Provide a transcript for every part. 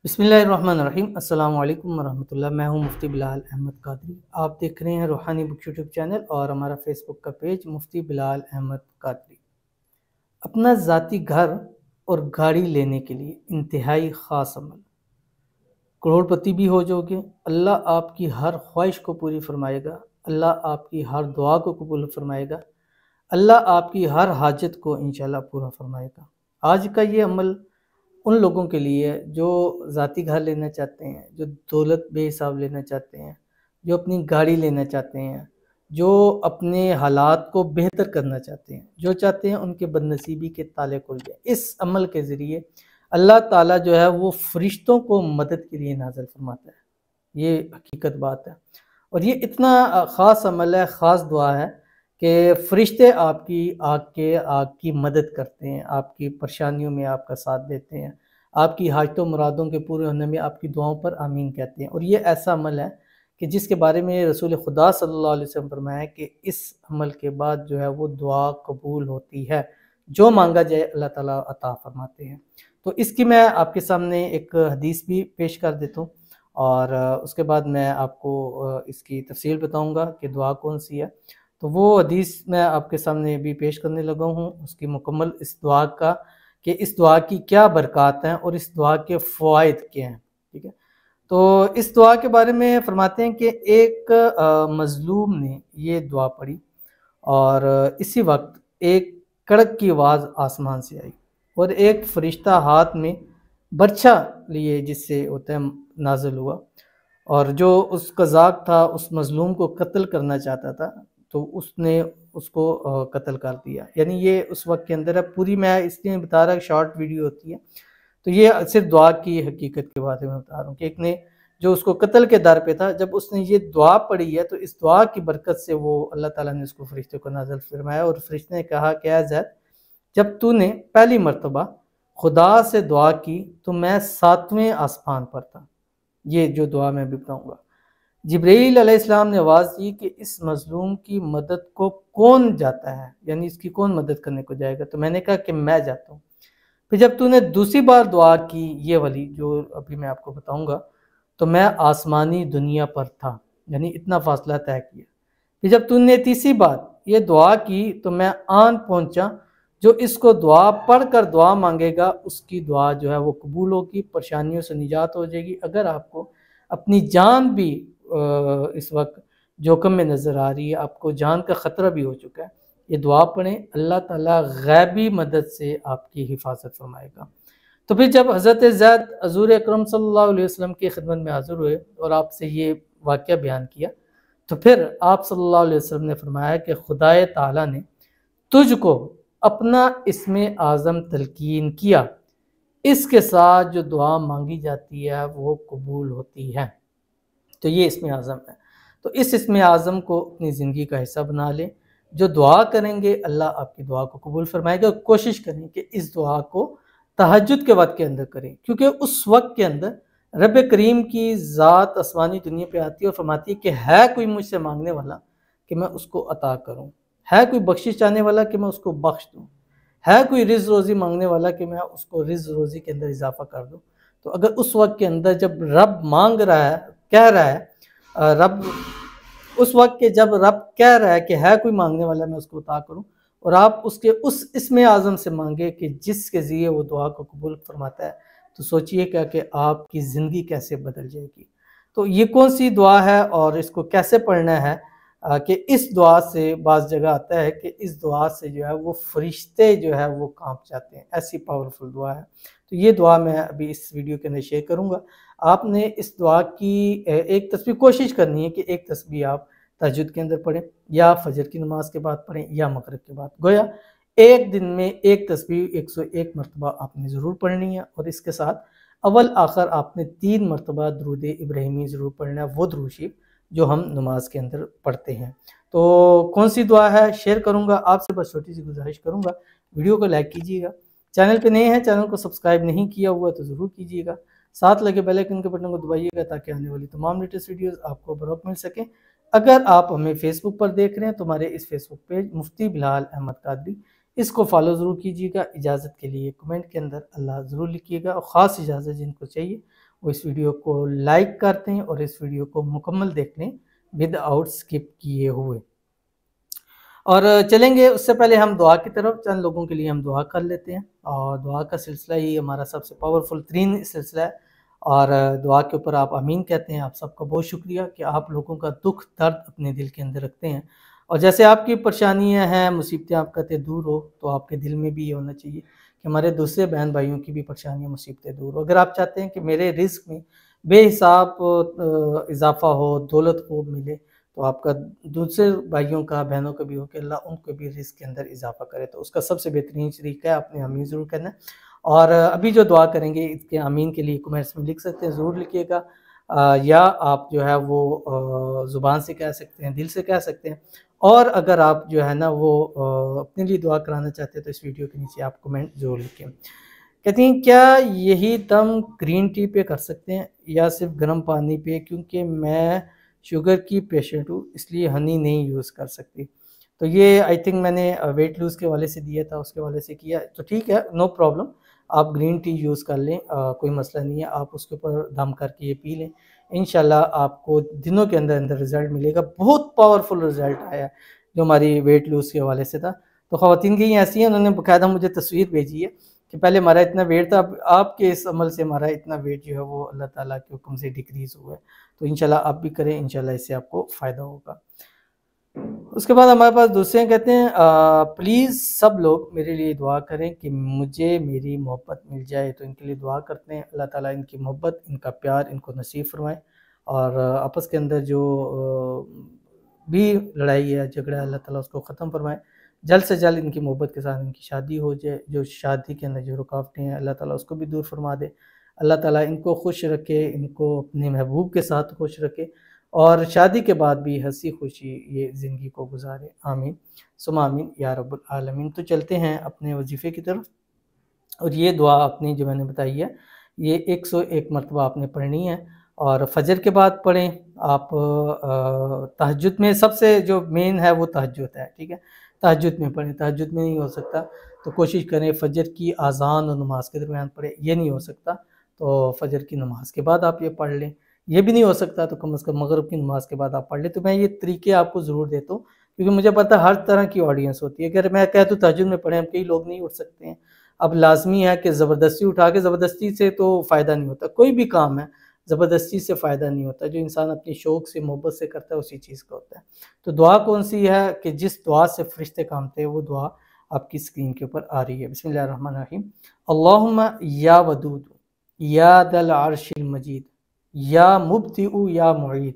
बिस्मिल्लाहिर्रहमानिर्रहीम। अस्सलाम वालेकुम वरहमतुल्लाह। मैं हूं मुफ्ती बिलाल अहमद कादरी। आप देख रहे हैं रूहानी बुक यूट्यूब चैनल और हमारा फेसबुक का पेज मुफ्ती बिलाल अहमद कादरी। अपना ज़ाती घर और गाड़ी लेने के लिए इंतहाई ख़ास अमल। करोड़पति भी हो जाओगे, अल्लाह आपकी हर ख्वाहिश को पूरी फरमाएगा, अल्लाह आपकी हर दुआ को कबूल फरमाएगा, अल्लाह आपकी हर हाजत को इंशाल्लाह पूरा फरमाएगा। आज का ये अमल उन लोगों के लिए है जो ज़ाती घर लेना चाहते हैं, जो दौलत बेहिसाब लेना चाहते हैं, जो अपनी गाड़ी लेना चाहते हैं, जो अपने हालात को बेहतर करना चाहते हैं, जो चाहते हैं उनके बदनसीबी के ताले खुल जाए। इस अमल के ज़रिए अल्लाह ताला जो है वो फ़रिश्तों को मदद के लिए नाज़िल फरमाता है। ये हकीकत बात है और ये इतना ख़ास अमल है, ख़ास दुआ है कि फ़रिश्ते आपकी मदद करते हैं, आपकी परेशानियों में आपका साथ देते हैं, आपकी हाजतों मुरादों के पूरे होने में आपकी दुआओं पर आमीन कहते हैं। और ये ऐसा अमल है कि जिसके बारे में रसूल खुदा सल्लल्लाहु अलैहि वसल्लम फरमाया है कि इस अमल के बाद जो है वो दुआ कबूल होती है, जो मांगा जाए अल्लाह ताला अता फरमाते हैं। तो इसकी मैं आपके सामने एक हदीस भी पेश कर देता हूँ और उसके बाद मैं आपको इसकी तफसील बताऊँगा कि दुआ कौन सी है। तो वो हदीस मैं आपके सामने अभी पेश करने लगा हूँ, उसकी मुकम्मल इस दुआ का कि इस दुआ की क्या बरक़ात हैं और इस दुआ के फ़वाइद क्या हैं। ठीक है, तो इस दुआ के बारे में फरमाते हैं कि एक मज़लूम ने ये दुआ पढ़ी और इसी वक्त एक कड़क की आवाज़ आसमान से आई और एक फ़रिश्ता हाथ में बर्छा लिए जिससे होता है नाज़िल हुआ और जो उस कज़ाक था उस मज़लूम को कत्ल करना चाहता था, तो उसने उसको कत्ल कर दिया। यानी ये उस वक्त के अंदर है। पूरी मैं इसलिए बता रहा, शॉर्ट वीडियो होती है, तो ये सिर्फ दुआ की हकीकत के बारे में बता रहा हूँ कि एक ने जो उसको कत्ल के दर पे था, जब उसने ये दुआ पढ़ी है तो इस दुआ की बरकत से वो अल्लाह ताला ने उसको फरिश्ते को नाज़िल फरमाया और फरिश्ते ने कहा कि ऐ ज़ैद, जब तूने पहली मर्तबा खुदा से दुआ की तो मैं 7वें आसमान पर था। ये जो दुआ मैं भी बताऊँगा। जिब्रील अलैहिस्सलाम ने आवाज़ दी कि इस मज़लूम की मदद को कौन जाता है, यानी इसकी कौन मदद करने को जाएगा? तो मैंने कहा कि मैं जाता हूँ। फिर जब तूने दूसरी बार दुआ की, ये वाली जो अभी मैं आपको बताऊँगा, तो मैं आसमानी दुनिया पर था, यानी इतना फ़ासला तय किया। फिर जब तूने तीसरी बार ये दुआ की तो मैं आन पहुँचा, जो इसको दुआ पढ़ कर दुआ मांगेगा उसकी दुआ जो है वो कबूल होगी, परेशानियों से निजात हो जाएगी। अगर आपको अपनी जान भी इस वक्त जोखिम में नज़र आ रही है, आपको जान का ख़तरा भी हो चुका है, ये दुआ पढ़ें, अल्लाह ताला गैबी मदद से आपकी हिफाजत फरमाएगा। तो फिर जब हज़रत ज़ैद हज़ूर अकरम सल्लल्लाहु अलैहि वसल्लम की खिदमत में हाज़िर हुए और आपसे ये वाक़या बयान किया, तो फिर आप सल्लल्लाहु अलैहि वसल्लम ने फरमाया कि खुदाए ताला ने तुझको अपना इस्मे आज़म तलकीन किया, इसके साथ जो दुआ मांगी जाती है वो कबूल होती है। तो ये इस्मे आज़म है। तो इस इस्मे आज़म को अपनी ज़िंदगी का हिस्सा बना लें। जो दुआ करेंगे अल्लाह आपकी दुआ को कबूल फरमाएगा। कोशिश करें कि इस दुआ को तहज्जुद के वक़्त के अंदर करें, क्योंकि उस वक़्त के अंदर रब करीम की ज़ात आसमानी दुनिया पे आती है और फरमाती है कि है कोई मुझसे मांगने वाला कि मैं उसको अता करूँ, है कोई बख्शिश चाहने वाला कि मैं उसको बख्श दूँ, है कोई रिज़्क़ रोज़ी मांगने वाला कि मैं उसको रिज़्क़ रोज़ी के अंदर इजाफ़ा कर दूँ। तो अगर उस वक़्त के अंदर जब रब मांग रहा है, कह रहा है, रब उस वक़्त के जब रब कह रहा है कि है कोई मांगने वाला मैं उसको अता करूँ, और आप उसके उस इस्मे आज़म से मांगे कि जिसके ज़रिए वो दुआ को कबूल फरमाता है, तो सोचिए क्या कि आपकी ज़िंदगी कैसे बदल जाएगी। तो ये कौन सी दुआ है और इसको कैसे पढ़ना है, कि इस दुआ से बाज़ जगह आता है कि इस दुआ से जो है वो फ़रिश्ते जो है वो काँप जाते हैं, ऐसी पावरफुल दुआ है। तो ये दुआ मैं अभी इस वीडियो के अंदर शेयर करूँगा। आपने इस दुआ की एक तस्बीह कोशिश करनी है कि एक तस्बीह आप तहज्जुद के अंदर पढ़ें या फजर की नमाज के बाद पढ़ें या मगरिब के बाद। गोया एक दिन में एक तस्बीह 101 मरतबा आपने ज़रूर पढ़नी है और इसके साथ अव्वल आखिर आपने 3 मरतबा दुरूद इब्राहिमी ज़रूर पढ़ना है, वो दुरूद शरीफ जो हम नमाज के अंदर पढ़ते हैं। तो कौन सी दुआ है शेयर करूँगा आपसे, बस छोटी सी गुजारिश करूँगा, वीडियो को लाइक कीजिएगा, चैनल पे नए हैं, चैनल को सब्सक्राइब नहीं किया हुआ तो ज़रूर कीजिएगा, साथ लगे बेल आइकन के बटन को दबाइएगा ताकि आने वाली तमाम लेटेस्ट वीडियोस आपको बरवक्त मिल सकें। अगर आप हमें फेसबुक पर देख रहे हैं तो हमारे इस फेसबुक पेज मुफ्ती बिलाल अहमद कादरी, इसको फॉलो ज़रूर कीजिएगा। इजाज़त के लिए कमेंट के अंदर अल्लाह ज़रूर लिखिएगा और ख़ास इजाज़त जिनको चाहिए वो इस वीडियो को लाइक कर दें और इस वीडियो को मुकम्मल देख लें विदाउट स्किप किए हुए। और चलेंगे उससे पहले हम दुआ की तरफ, चंद लोगों के लिए हम दुआ कर लेते हैं। और दुआ का सिलसिला ही हमारा सबसे पावरफुल तरीन सिलसिला है और दुआ के ऊपर आप आमीन कहते हैं। आप सबका बहुत शुक्रिया कि आप लोगों का दुख दर्द अपने दिल के अंदर रखते हैं और जैसे आपकी परेशानियां हैं, मुसीबतें आप कहते दूर हो, तो आपके दिल में भी ये होना चाहिए कि हमारे दूसरे बहन भाइयों की भी परेशानियां मुसीबतें दूर हो। अगर आप चाहते हैं कि मेरे रिस्क में बेहिसाब इजाफा हो, दौलत खूब मिले, तो आपका दूसरे भाइयों का, बहनों का भी हो कि अल्लाह उनको भी रिस्क के अंदर इजाफा करे, तो उसका सबसे बेहतरीन तरीका है अपने आमीन ज़रूर करना है। और अभी जो दुआ करेंगे इसके आमीन के लिए कमेंट्स में लिख सकते हैं, ज़रूर लिखिएगा। या आप जो है वो ज़ुबान से कह सकते हैं, दिल से कह सकते हैं। और अगर आप जो है ना वो अपने लिए दुआ कराना चाहते हैं तो इस वीडियो के नीचे आप कमेंट ज़रूर लिखें। कहती हैं क्या यही दम ग्रीन टी पे कर सकते हैं या सिर्फ गर्म पानी पे, क्योंकि मैं शुगर की पेशेंट हूँ इसलिए हनी नहीं यूज़ कर सकती। तो ये आई थिंक मैंने वेट लूज़ के वाले से दिया था, उसके वाले से किया, तो ठीक है, नो प्रॉब्लम। आप ग्रीन टी यूज़ कर लें, कोई मसला नहीं है। आप उसके ऊपर दम करके ये पी लें, इंशाल्लाह आपको दिनों के अंदर अंदर रिज़ल्ट मिलेगा। बहुत पावरफुल रिज़ल्ट आया जो हमारी वेट लूज़ के हवाले से था। तो ख़वातीन की ऐसी हैं, उन्होंने बाकायदा मुझे तस्वीर भेजी है कि पहले हमारा इतना वेट था, अब आपके इस अमल से हमारा इतना वेट जो है वो अल्लाह ताला के हुक्म से डिक्रीज़ हुआ है। तो इंशाल्लाह आप भी करें, इंशाल्लाह इससे आपको फ़ायदा होगा। उसके बाद हमारे पास दूसरे कहते हैं प्लीज़ सब लोग मेरे लिए दुआ करें कि मुझे मेरी मोहब्बत मिल जाए। तो इनके लिए दुआ करते हैं, अल्लाह ताला इनकी मोहब्बत, इनका प्यार इनको नसीब फरमाए और आपस के अंदर जो भी लड़ाई है, झगड़ा है, अल्लाह ताला उसको ख़त्म फरमाए। जल्द से जल्द इनकी मोहब्बत के साथ इनकी शादी हो जाए। जो शादी के अंदर जो रुकावटें हैं अल्लाह ताला उसको भी दूर फरमा दे। अल्लाह ताला इनको खुश रखे, इनको अपने महबूब के साथ खुश रखे और शादी के बाद भी हंसी खुशी ये ज़िंदगी को गुजारे। आमीन सुम्मा आमीन या रब्बुल आलमीन। तो चलते हैं अपने वजीफ़े की तरफ। और ये दुआ आपने जो मैंने बताई है ये 101 मरतबा आपने पढ़नी है और फजर के बाद पढ़ें। आप तहज्जुद में सबसे जो मेन है वो तहज्जुद है, ठीक है, तहज्जुद में पढ़ें। तहज्जुद में नहीं हो सकता तो कोशिश करें फजर की अज़ान और नमाज के दरमियान पढ़ें। ये नहीं हो सकता तो फजर की नमाज के बाद आप ये पढ़ लें। ये भी नहीं हो सकता तो कम से कम मगरिब की नमाज के बाद आप पढ़ लें। तो मैं ये तरीके आपको ज़रूर देता हूँ क्योंकि मुझे पता है हर तरह की ऑडियंस होती है। अगर मैं कहता हूँ तहज्जुद में पढ़ें, हम कई लोग नहीं उठ सकते हैं। अब लाज़मी है कि ज़बरदस्ती उठा के, ज़बरदस्ती से तो फ़ायदा नहीं होता, कोई भी काम है ज़बरदस्ती से फ़ायदा नहीं होता। जो इंसान अपनी शौक़ से, मोहब्बत से करता है उसी चीज़ का होता है। तो दुआ कौन सी है कि जिस दुआ से फ़रिश्ते कामते हैं वो दुआ आपकी स्क्रीन के ऊपर आ रही है। बिस्मिल्लाहिर्रहमानिर्रहीम। अल्लाहुम्मा या वदूद या दल अर्शिल मजीद या मुब्दिउ या मुईद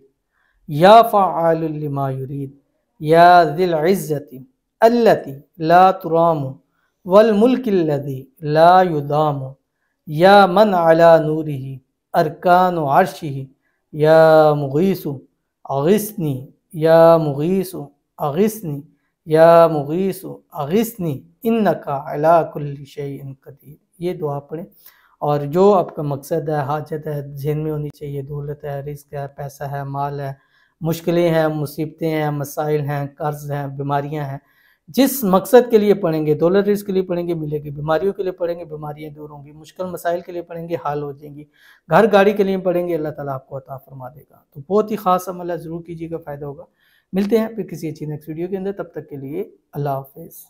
या फ़आलुल लिमा युरीद या ज़िल इज़्ज़ति अल्लती ला तुरामु वल मुल्किल्लज़ी ला युदामु या मन अला नूरिही अरकानु अर्शिही या मुगीसु अगिस्नी या मुगीसु अगिस्नी या मुगीसु अगिस्नी इन्नका अला कुल्लि शैइन कदीर। ये दुआ पढ़ें और जो आपका मकसद है, हाजत है, ज़हन में होनी चाहिए, दौलत है, रिज़्क है, पैसा है, माल है, मुश्किलें हैं, मुसीबतें हैं, मसाइल हैं, कर्ज़ हैं, बीमारियां हैं, जिस मकसद के लिए पढ़ेंगे, दौलत रिज़्क के लिए पढ़ेंगे मिलेगी, बीमारियों के लिए पढ़ेंगे बीमारियां दूर होंगी, मुश्किल मसाइल के लिए पढ़ेंगे हाल हो जाएंगी, घर गाड़ी के लिए पढ़ेंगे अल्लाह ताला आपको अता फरमा देगा। तो बहुत ही ख़ास अमल है, ज़रूर कीजिएगा, फ़ायदा होगा। मिलते हैं फिर किसी अच्छी नेक्स्ट वीडियो के अंदर, तब तक के लिए अल्लाह हाफ़िज़।